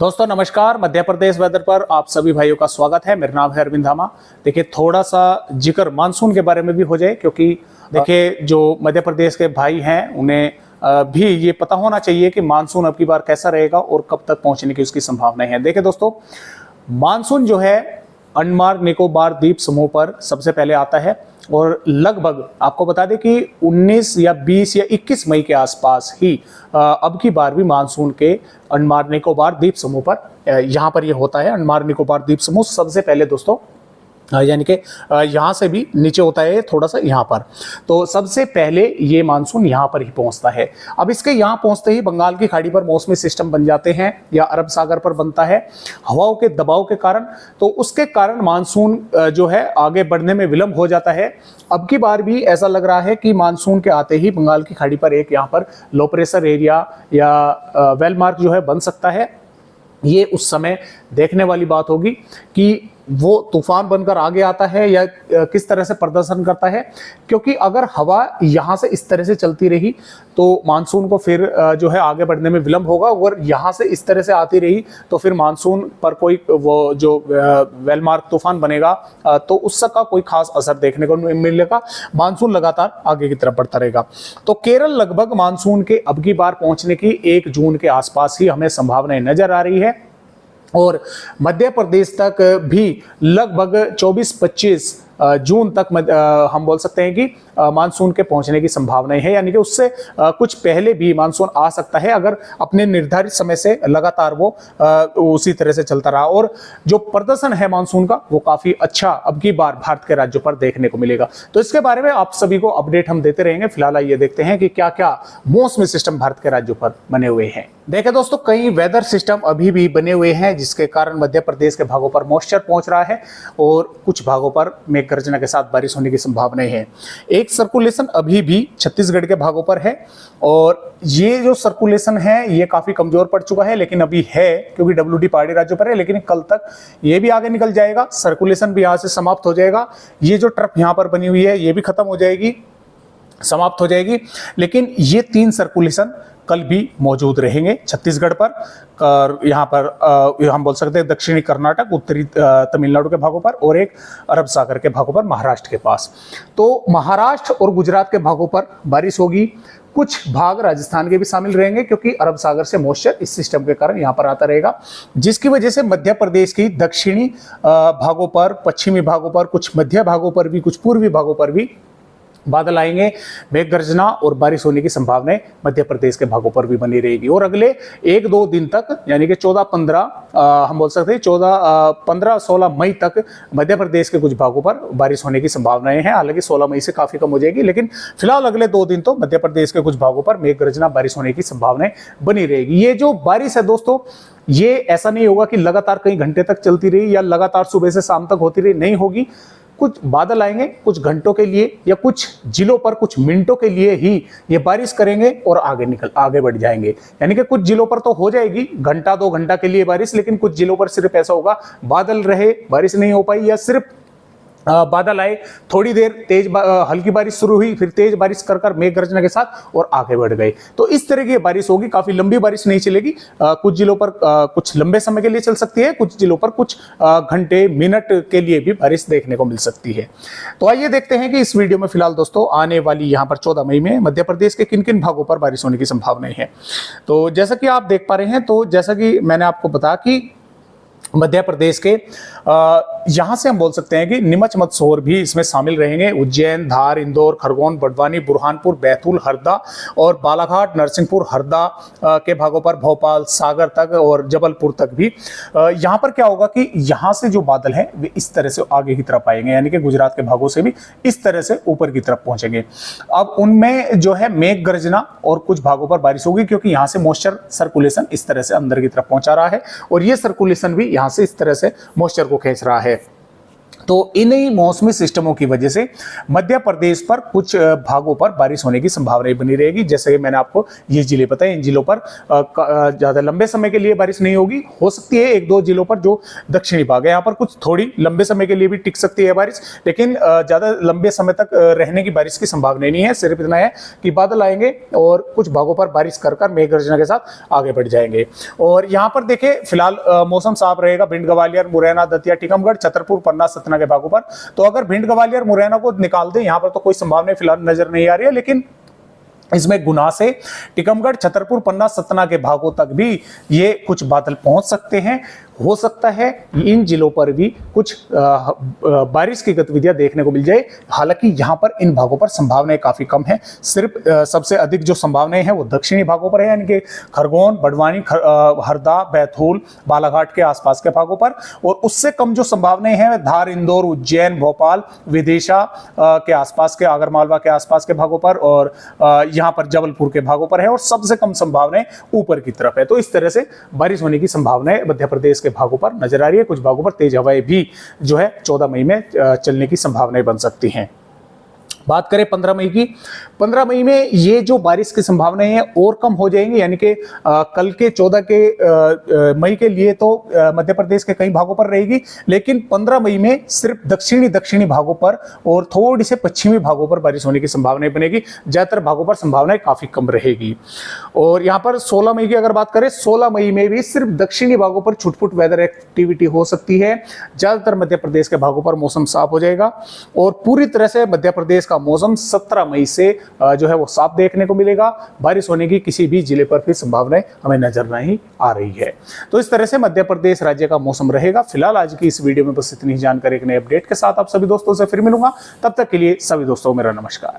दोस्तों नमस्कार। मध्य प्रदेश वेदर पर आप सभी भाइयों का स्वागत है। मेरा नाम है अरविंद धामा। देखिए, थोड़ा सा जिक्र मानसून के बारे में भी हो जाए, क्योंकि देखिए जो मध्य प्रदेश के भाई हैं उन्हें भी ये पता होना चाहिए कि मानसून अब की बार कैसा रहेगा और कब तक पहुंचने की उसकी संभावनाएं हैं। देखिए दोस्तों, मानसून जो है अंडमान निकोबार द्वीप समूह पर सबसे पहले आता है और लगभग आपको बता दें कि 19 या 20 या 21 मई के आसपास ही अब की बार भी मानसून के अंडमान निकोबार द्वीप समूह पर यहाँ पर ये होता है। अंडमान निकोबार द्वीप समूह सबसे पहले दोस्तों यानी कि यहाँ से भी नीचे होता है थोड़ा सा यहाँ पर, तो सबसे पहले ये मानसून यहाँ पर ही पहुँचता है। अब इसके यहाँ पहुँचते ही बंगाल की खाड़ी पर मौसमी सिस्टम बन जाते हैं या अरब सागर पर बनता है हवाओं के दबाव के कारण, तो उसके कारण मानसून जो है आगे बढ़ने में विलंब हो जाता है। अब की बार भी ऐसा लग रहा है कि मानसून के आते ही बंगाल की खाड़ी पर एक यहाँ पर लो प्रेशर एरिया या वेल मार्क जो है बन सकता है। ये उस समय देखने वाली बात होगी कि वो तूफान बनकर आगे आता है या किस तरह से प्रदर्शन करता है, क्योंकि अगर हवा यहाँ से इस तरह से चलती रही तो मानसून को फिर जो है आगे बढ़ने में विलंब होगा, और यहाँ से इस तरह से आती रही तो फिर मानसून पर कोई वो जो वेलमार्क तूफान बनेगा तो उसका कोई खास असर देखने को नहीं मिलेगा। मानसून लगातार आगे की तरफ बढ़ता रहेगा। तो केरल लगभग मानसून के अब की बार पहुंचने की 1 जून के आसपास ही हमें संभावनाएं नजर आ रही है, और मध्य प्रदेश तक भी लगभग 24-25 जून तक हम बोल सकते हैं कि मानसून के पहुंचने की संभावनाएं है। यानी कि उससे कुछ पहले भी मानसून आ सकता है अगर अपने निर्धारित समय से लगातार वो उसी तरह से चलता रहा। और जो प्रदर्शन है मानसून का वो काफी अच्छा अब की बार भारत के राज्यों पर देखने को मिलेगा। तो इसके बारे में आप सभी को अपडेट हम देते रहेंगे। फिलहाल ये देखते हैं कि क्या क्या मौसमी सिस्टम भारत के राज्यों पर बने हुए हैं। देखें दोस्तों, कई वेदर सिस्टम अभी भी बने हुए हैं जिसके कारण मध्य प्रदेश के भागों पर मॉइस्चर पहुंच रहा है और कुछ भागों पर मेघ गर्जना के साथ बारिश होने की संभावनाएं हैं। एक सर्कुलेशन अभी भी छत्तीसगढ़ के भागों पर है, और ये जो सर्कुलेशन है ये काफी कमजोर पड़ चुका है, लेकिन अभी है क्योंकि डब्ल्यूडी पहाड़ी राज्यों पर है, लेकिन कल तक ये भी आगे निकल जाएगा। सर्कुलेशन भी यहाँ से समाप्त हो जाएगा। ये जो ट्रफ यहाँ पर बनी हुई है ये भी खत्म हो जाएगी, समाप्त हो जाएगी, लेकिन ये 3 सर्कुलेशन कल भी मौजूद रहेंगे छत्तीसगढ़ पर। यहाँ पर हम बोल सकते हैं दक्षिणी कर्नाटक, उत्तरी तमिलनाडु के भागों पर, और एक अरब सागर के भागों पर महाराष्ट्र के पास। तो महाराष्ट्र और गुजरात के भागों पर बारिश होगी। कुछ भाग राजस्थान के भी शामिल रहेंगे क्योंकि अरब सागर से मॉइस्चर इस सिस्टम के कारण यहाँ पर आता रहेगा, जिसकी वजह से मध्य प्रदेश की दक्षिणी भागों पर, पश्चिमी भागों पर, कुछ मध्य भागों पर भी, कुछ पूर्वी भागों पर भी बादल आएंगे। मेघ गर्जना और बारिश होने की संभावनाएं मध्य प्रदेश के भागों पर भी बनी रहेगी। और अगले 1-2 दिन तक यानी कि 14-15 हम बोल सकते हैं 15-16 मई तक मध्य प्रदेश के कुछ भागों पर बारिश होने की संभावनाएं हैं। हालांकि 16 मई से काफी कम हो जाएगी, लेकिन फिलहाल अगले 2 दिन तो मध्य प्रदेश के कुछ भागों पर मेघ गर्जना बारिश होने की संभावनाएं बनी रहेगी। ये जो बारिश है दोस्तों, ये ऐसा नहीं होगा कि लगातार कई घंटे तक चलती रही या लगातार सुबह से शाम तक होती रही, नहीं होगी। कुछ बादल आएंगे कुछ घंटों के लिए या कुछ जिलों पर कुछ मिनटों के लिए ही ये बारिश करेंगे और आगे बढ़ जाएंगे। यानी कि कुछ जिलों पर तो हो जाएगी घंटा 2 घंटा के लिए बारिश, लेकिन कुछ जिलों पर सिर्फ ऐसा होगा बादल रहे, बारिश नहीं हो पाई, या सिर्फ बादल आए, थोड़ी देर तेज हल्की बारिश शुरू हुई, फिर तेज बारिश कर मेघ गर्जना के साथ और आगे बढ़ गए। तो इस तरह की बारिश होगी। काफी लंबी बारिश नहीं चलेगी। कुछ जिलों पर कुछ लंबे समय के लिए चल सकती है, कुछ जिलों पर कुछ घंटे मिनट के लिए भी बारिश देखने को मिल सकती है। तो आइए देखते हैं कि इस वीडियो में फिलहाल दोस्तों आने वाली यहाँ पर 14 मई में मध्य प्रदेश के किन किन भागों पर बारिश होने की संभावनाएं हैं। तो जैसा कि आप देख पा रहे हैं, तो जैसा कि मैंने आपको बताया कि मध्य प्रदेश के यहां से हम बोल सकते हैं कि नीमच मंदसौर भी इसमें शामिल रहेंगे। उज्जैन, धार, इंदौर, खरगोन, बड़वानी, बुरहानपुर, बैतूल, हरदा और बालाघाट, नरसिंहपुर, हरदा के भागों पर, भोपाल, सागर तक और जबलपुर तक भी। यहां पर क्या होगा कि यहां से जो बादल हैं वे इस तरह से आगे की तरफ आएंगे, यानी कि गुजरात के भागों से भी इस तरह से ऊपर की तरफ पहुंचेंगे। अब उनमें जो है मेघ गर्जना और कुछ भागों पर बारिश होगी, क्योंकि यहां से मॉइस्चर सर्कुलेशन इस तरह से अंदर की तरफ पहुंचा रहा है और ये सर्कुलेशन भी यहां से इस तरह से मॉइस्चर को खींच रहा है। तो इन्हीं मौसमी सिस्टमों की वजह से मध्य प्रदेश पर कुछ भागों पर बारिश होने की संभावना बनी रहेगी। जैसे कि मैंने आपको ये जिले बताए, इन जिलों पर ज्यादा लंबे समय के लिए बारिश नहीं होगी। हो सकती है एक दो जिलों पर जो दक्षिणी भाग है यहाँ पर कुछ थोड़ी लंबे समय के लिए भी टिक सकती है बारिश, लेकिन ज्यादा लंबे समय तक रहने की बारिश की संभावना नहीं है। सिर्फ इतना है कि बादल आएंगे और कुछ भागों पर बारिश कर मेघ गर्जना के साथ आगे बढ़ जाएंगे। और यहाँ पर देखें फिलहाल मौसम साफ रहेगा भिंड, ग्वालियर, मुरैना, दतिया, टीकमगढ़, छतरपुर, पन्ना, सतना के भागों पर। तो अगर भिंड, ग्वालियर, मुरैना को निकाल दें यहाँ पर तो कोई संभावना फिलहाल नजर नहीं आ रही है, लेकिन इसमें गुना से टीकमगढ़, छतरपुर, पन्ना, सतना के भागों तक भी ये कुछ बादल पहुंच सकते हैं। हो सकता है इन जिलों पर भी कुछ बारिश की गतिविधियां देखने को मिल जाए। हालांकि यहां पर इन भागों पर संभावनाएं काफी कम है। सिर्फ सबसे अधिक जो संभावनाएं हैं वो दक्षिणी भागों पर है, यानी कि खरगोन, बड़वानी, हरदा, बैतूल, बालाघाट के आसपास के भागों पर। और उससे कम जो संभावनाएं हैं धार, इंदौर, उज्जैन, भोपाल, विदिशा के आसपास के, आगरमालवा के आसपास के भागों पर, और यहाँ पर जबलपुर के भागों पर है। और सबसे कम संभावनाएं ऊपर की तरफ है। तो इस तरह से बारिश होने की संभावनाएं मध्य प्रदेश के भागों पर नजर आ रही है। कुछ भागों पर तेज हवाएं भी जो है 14 मई में चलने की संभावनाएं बन सकती हैं। बात करें 15 मई की, 15 मई में ये जो बारिश की संभावनाएं हैं और कम हो जाएंगी, यानी कि कल के 14 के मई के लिए तो मध्य प्रदेश के कई भागों पर रहेगी, लेकिन 15 मई में सिर्फ दक्षिणी भागों पर और थोड़ी से पश्चिमी भागों पर बारिश होने की संभावनाएं बनेगी। ज्यादातर भागों पर संभावनाएं काफी कम रहेगी। और यहाँ पर 16 मई की अगर बात करें, 16 मई में भी सिर्फ दक्षिणी भागों पर छुटपुट वेदर एक्टिविटी हो सकती है। ज्यादातर मध्य प्रदेश के भागों पर मौसम साफ हो जाएगा और पूरी तरह से मध्य प्रदेश मौसम 17 मई से जो है वो साफ देखने को मिलेगा। बारिश होने की किसी भी जिले पर भी संभावनाएं हमें नजर नहीं आ रही है। तो इस तरह से मध्य प्रदेश राज्य का मौसम रहेगा। फिलहाल आज की इस वीडियो में बस इतनी ही जानकारी, एक नए अपडेट के साथ आप सभी दोस्तों से फिर मिलूंगा। तब तक के लिए सभी दोस्तों को मेरा नमस्कार।